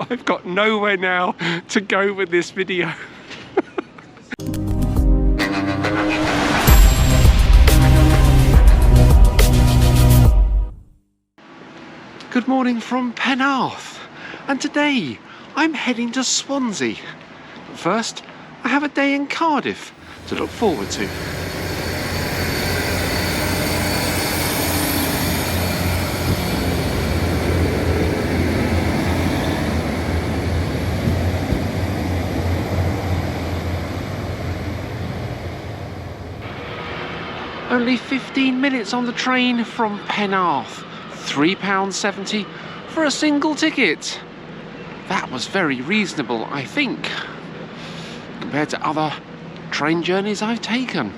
I've got nowhere now to go with this video. Good morning from Penarth, and today I'm heading to Swansea. But first, I have a day in Cardiff to look forward to. Only 15 minutes on the train from Penarth. £3.70 for a single ticket. That was very reasonable, I think, compared to other train journeys I've taken.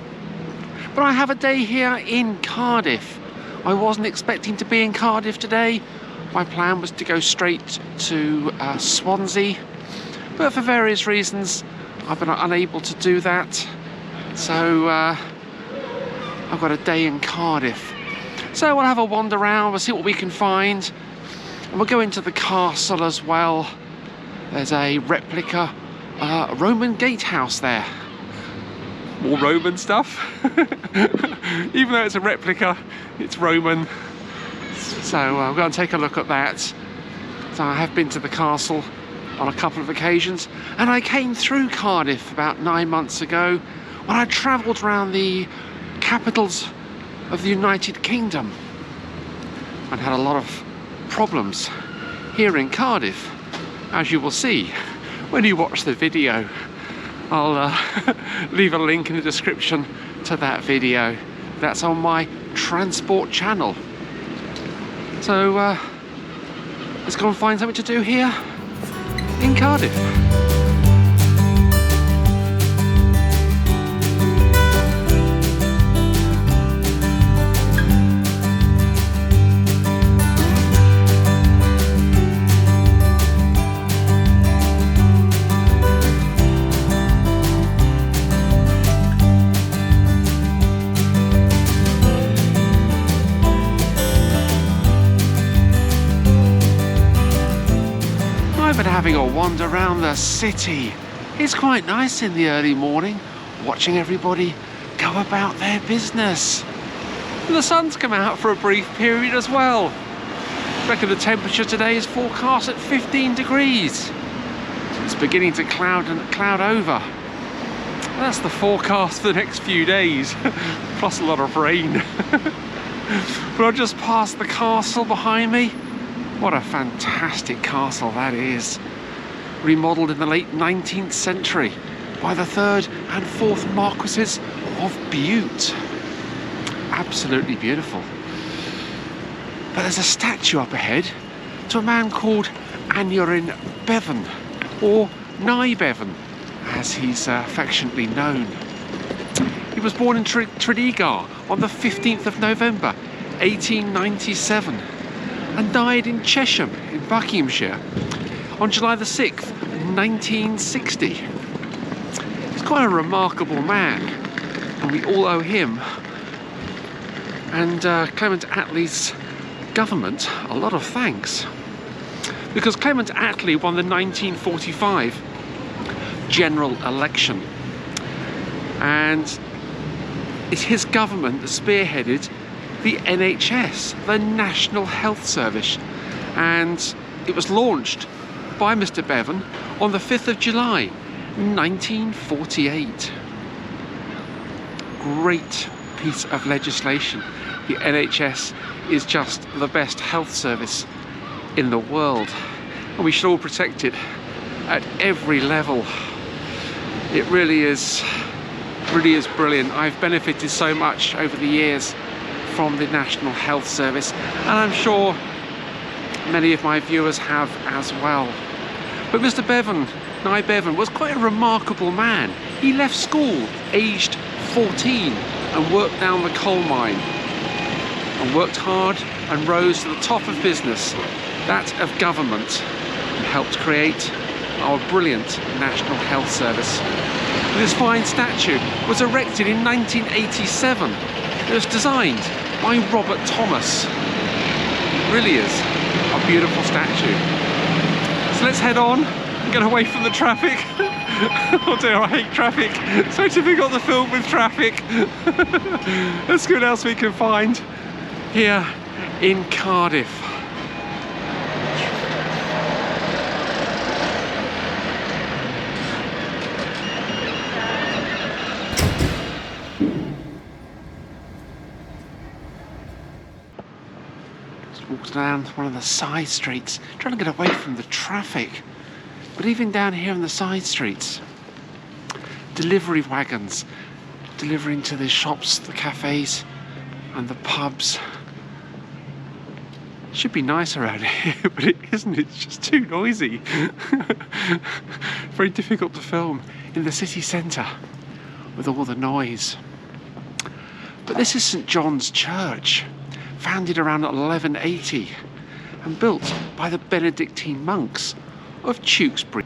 But I have a day here in Cardiff. I wasn't expecting to be in Cardiff today. My plan was to go straight to Swansea, but for various reasons I've been unable to do that. So I've got a day in Cardiff. So we'll have a wander around, we'll see what we can find. And we'll go into the castle as well. There's a replica Roman gatehouse there. More Roman stuff. Even though it's a replica, it's Roman. So I'm going to take a look at that. So I have been to the castle on a couple of occasions. And I came through Cardiff about 9 months ago when I travelled around the capitals of the United Kingdom and had a lot of problems here in Cardiff, as you will see when you watch the video. I'll leave a link in the description to that video. That's on my transport channel. So let's go and find something to do here in Cardiff. Having a wander around the city. It's quite nice in the early morning, watching everybody go about their business. And the sun's come out for a brief period as well. I reckon the temperature today is forecast at 15 degrees. It's beginning to cloud over. That's the forecast for the next few days, plus a lot of rain. But I'll just pass the castle behind me. What a fantastic castle that is. Remodelled in the late 19th century by the 3rd and 4th Marquises of Bute. Absolutely beautiful. But there's a statue up ahead to a man called Aneurin Bevan, or Bevan, as he's affectionately known. He was born in Tredegar on the 15th of November 1897 and died in Chesham in Buckinghamshire on July the 6th, 1960. He's quite a remarkable man, and we all owe him and Clement Attlee's government a lot of thanks. Because Clement Attlee won the 1945 general election, and it's his government that spearheaded the NHS, the National Health Service, and it was launched by Mr. Bevan on the 5th of July 1948. Great piece of legislation. The NHS is just the best health service in the world, and we should all protect it at every level. It really is brilliant. I've benefited so much over the years from the National Health Service, and I'm sure many of my viewers have as well. But Mr. Bevan, Bevan, was quite a remarkable man. He left school aged 14 and worked down the coal mine, and worked hard and rose to the top of business, that of government, and helped create our brilliant National Health Service. This fine statue was erected in 1987. It was designed by Robert Thomas. It really is a beautiful statue. So let's head on and get away from the traffic. Oh dear, I hate traffic. So difficult to film with traffic. Let's see what else we can find here in Cardiff. Just walked down one of the side streets, trying to get away from the traffic. But even down here in the side streets, delivery wagons delivering to the shops, the cafes and the pubs. Should be nice around here, but it isn't. It's just too noisy. Very difficult to film in the city centre with all the noise. But this is St John's Church, founded around 1180 and built by the Benedictine monks of Tewkesbury.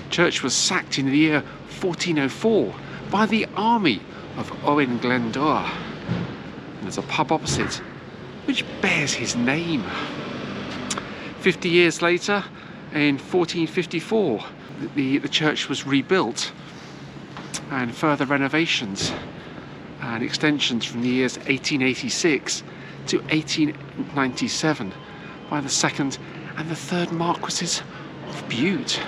Church was sacked in the year 1404 by the army of Owen Glendower. And there's a pub opposite which bears his name. 50 years later, in 1454, the church was rebuilt, and further renovations and extensions from the years 1886 to 1897 by the second and the third Marquesses of Bute.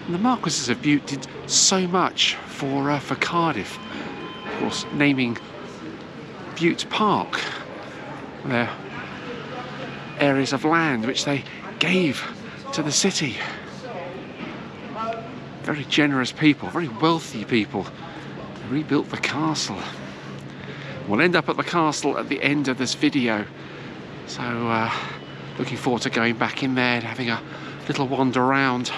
And the Marquesses of Bute did so much for Cardiff. Of course, naming Bute Park, their areas of land which they gave to the city. Very generous people, very wealthy people. They rebuilt the castle. We'll end up at the castle at the end of this video, so looking forward to going back in there and having a little wander around.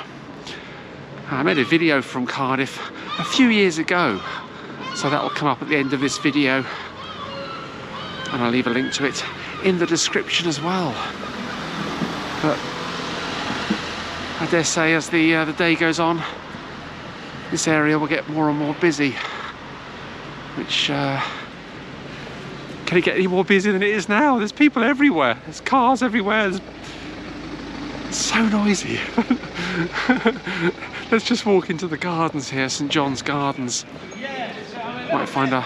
I made a video from Cardiff a few years ago, so that'll come up at the end of this video, and I'll leave a link to it in the description as well. But I dare say as the day goes on, this area will get more and more busy, which can it get any more busy than it is now? There's people everywhere, there's cars everywhere, it's so noisy. Let's just walk into the gardens here, St John's Gardens. Might find a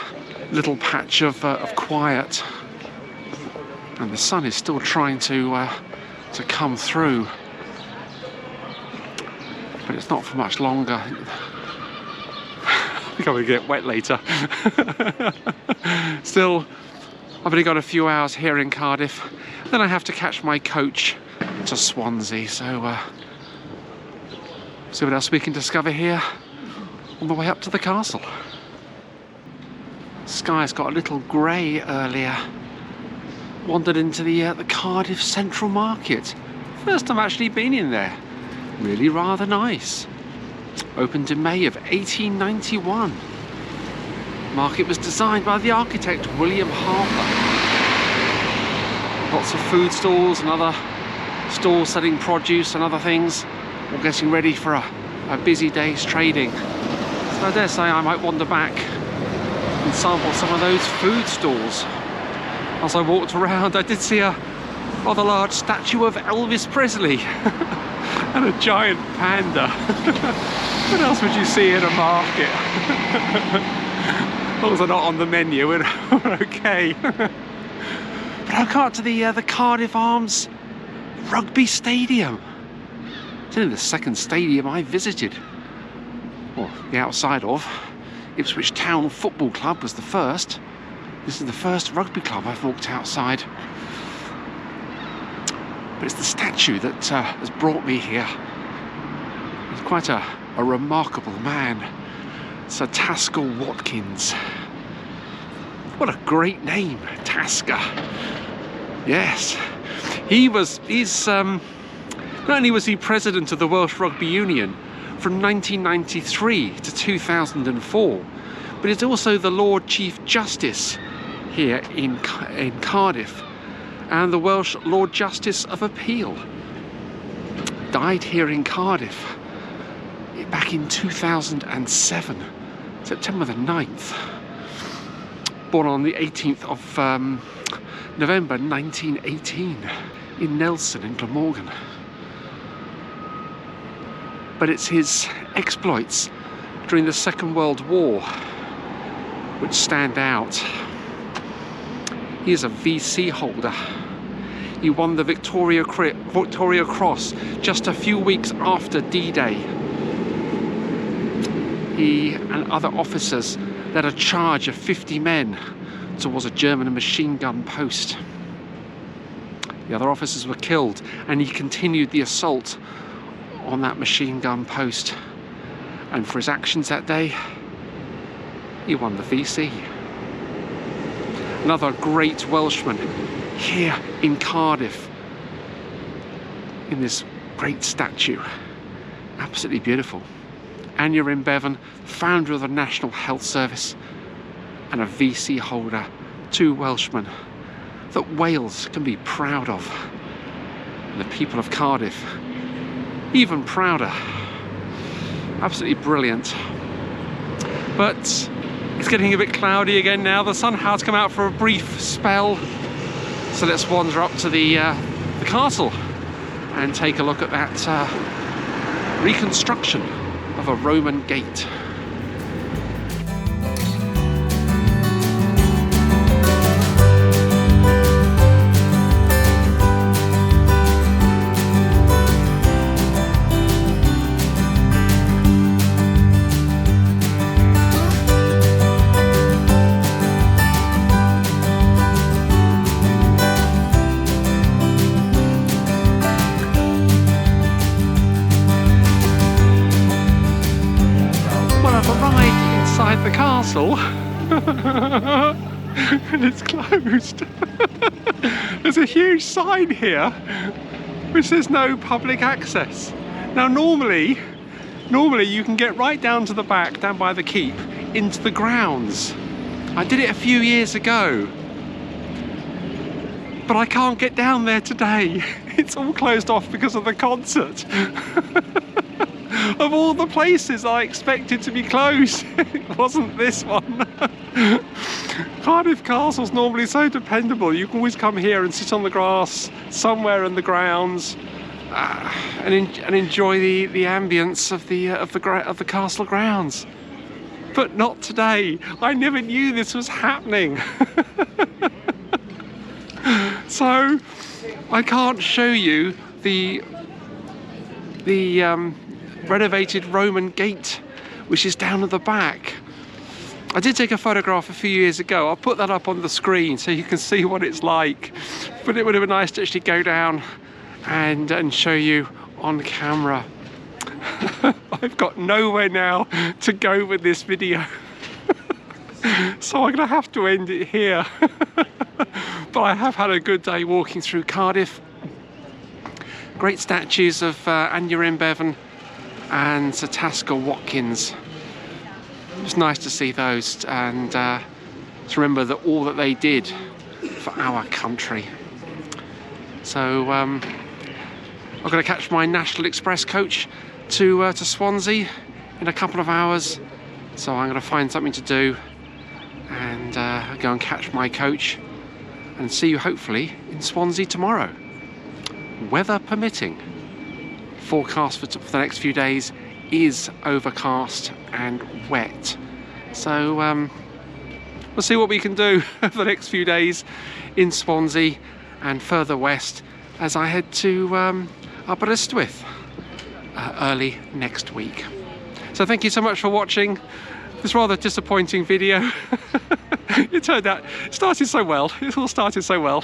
little patch of quiet, and the sun is still trying to come through, but it's not for much longer. I think I'm gonna get wet later. Still, I've only got a few hours here in Cardiff, then I have to catch my coach to Swansea, so see what else we can discover here on the way up to the castle. Sky's got a little grey earlier. Wandered into the Cardiff Central Market. First time actually been in there. Really rather nice. Opened in May of 1891. Market was designed by the architect William Harper. Lots of food stalls and other stalls selling produce and other things, all getting ready for a busy day's trading. So I dare say I might wander back and sample some of those food stalls. As I walked around, I did see a rather large statue of Elvis Presley and a giant panda. What else would you see in a market? As long as they're not on the menu, we're okay. But I got to the Cardiff Arms Rugby Stadium. It's only the second stadium I visited. Well, the outside of. Ipswich Town Football Club was the first. This is the first rugby club I've walked outside. But it's the statue that has brought me here. He's quite a remarkable man. Sir Tasker Watkins. What a great name, Tasker. Yes. Not only was he president of the Welsh Rugby Union from 1993 to 2004, but he's also the Lord Chief Justice here in Cardiff and the Welsh Lord Justice of Appeal. Died here in Cardiff back in 2007, September the 9th. Born on the 18th of November 1918 in Nelson in Glamorgan. but it's his exploits during the Second World War which stand out. He is a VC holder. He won the Victoria Cross just a few weeks after D-Day. He and other officers led a charge of 50 men towards a German machine gun post. The other officers were killed, and he continued the assault on that machine gun post. And for his actions that day, he won the VC. Another great Welshman here in Cardiff, in this great statue. Absolutely beautiful. Aneurin Bevan, founder of the National Health Service and a VC holder, 2 Welshmen that Wales can be proud of, and the people of Cardiff even prouder. Absolutely brilliant. But it's getting a bit cloudy again now. The sun has come out for a brief spell, so let's wander up to the castle and take a look at that reconstruction of a Roman gate. The castle and it's closed. There's a huge sign here which says no public access. Now normally you can get right down to the back, down by the keep, into the grounds. I did it a few years ago, but I can't get down there today. It's all closed off because of the concert. Of all the places I expected to be closed, it wasn't this one. Cardiff Castle's normally so dependable. You can always come here and sit on the grass somewhere in the grounds and enjoy the ambience of the castle grounds. But not today. I never knew this was happening. So I can't show you the renovated Roman gate, which is down at the back. I did take a photograph a few years ago. I'll put that up on the screen so you can see what it's like. But it would have been nice to actually go down and show you on camera. I've got nowhere now to go with this video. So I'm gonna have to end it here. But I have had a good day walking through Cardiff. Great statues of Aneurin Bevan and Sir Tasker Watkins. It's nice to see those and to remember that all that they did for our country. So I'm going to catch my National Express coach to Swansea in a couple of hours. So I'm going to find something to do and go and catch my coach and see you hopefully in Swansea tomorrow, weather permitting. Forecast for the next few days is overcast and wet, so we'll see what we can do over the next few days in Swansea and further west as I head to Aberystwyth early next week. So thank you so much for watching this rather disappointing video. It turned out, it started so well, it all started so well.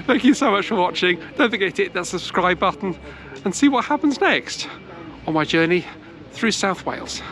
Thank you so much for watching. Don't forget to hit that subscribe button and see what happens next on my journey through South Wales.